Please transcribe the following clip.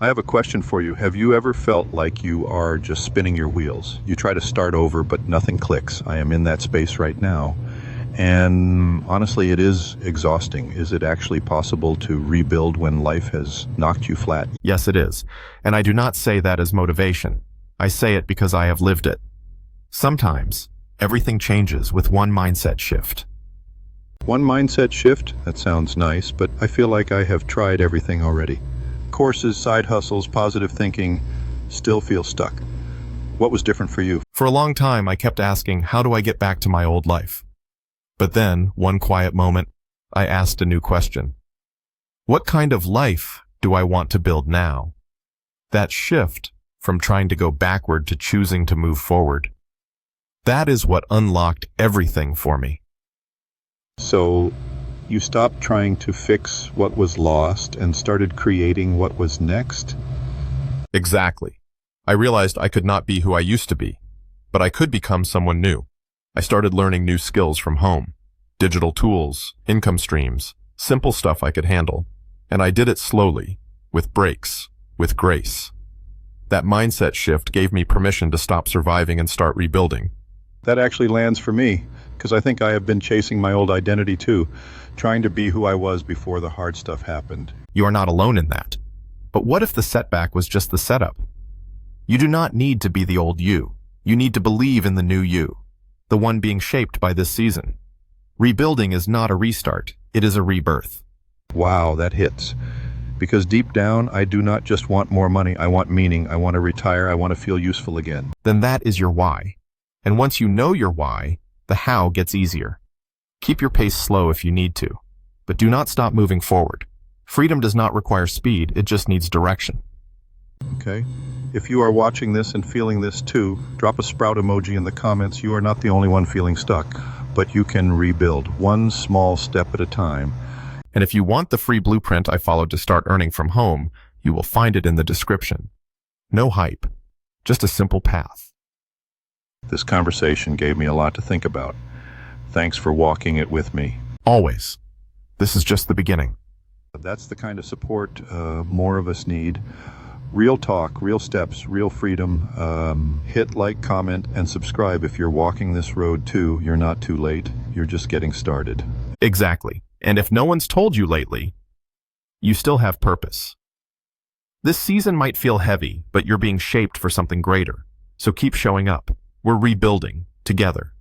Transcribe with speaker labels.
Speaker 1: I have a question for you. Have you ever felt like you are just spinning your wheels? You try to start over, but nothing clicks. I am in that space right now. And honestly, it is exhausting. Is it actually possible to rebuild when life has knocked you flat?
Speaker 2: Yes, it is. And I do not say that as motivation. I say it because I have lived it. Sometimes, everything changes with one mindset shift.
Speaker 1: One mindset shift? That sounds nice, but I feel like I have tried everything already. Courses, side hustles, positive thinking, still feel stuck. What was different for you?
Speaker 2: For a long time, I kept asking, how do I get back to my old life? But then, one quiet moment, I asked a new question. What kind of life do I want to build now? That shift from trying to go backward to choosing to move forward. That is what unlocked everything for me.
Speaker 1: So, you stopped trying to fix what was lost and started creating what was next?
Speaker 2: Exactly. I realized I could not be who I used to be, but I could become someone new. I started learning new skills from home, digital tools, income streams, simple stuff I could handle, and I did it slowly, with breaks, with grace. That mindset shift gave me permission to stop surviving and start rebuilding.
Speaker 1: That actually lands for me, because I think I have been chasing my old identity too, trying to be who I was before the hard stuff happened.
Speaker 2: You are not alone in that. But what if the setback was just the setup? You do not need to be the old you. You need to believe in the new you, the one being shaped by this season. Rebuilding is not a restart, it is a rebirth.
Speaker 1: Wow, that hits. Because deep down, I do not just want more money, I want meaning, I want to retire, I want to feel useful again.
Speaker 2: Then that is your why. And once you know your why, the how gets easier. Keep your pace slow if you need to, but do not stop moving forward. Freedom does not require speed, it just needs direction.
Speaker 1: Okay. If you are watching this and feeling this too, drop a sprout emoji in the comments. You are not the only one feeling stuck, but you can rebuild one small step at a time.
Speaker 2: And if you want the free blueprint I followed to start earning from home, you will find it in the description. No hype, just a simple path.
Speaker 1: This conversation gave me a lot to think about. Thanks for walking it with me.
Speaker 2: Always. This is just the beginning.
Speaker 1: That's the kind of support more of us need. Real talk, real steps, real freedom. Hit like, comment, and subscribe if you're walking this road too. You're not too late. You're just getting started.
Speaker 2: Exactly. And if no one's told you lately, you still have purpose. This season might feel heavy, but you're being shaped for something greater. So keep showing up. We're rebuilding together.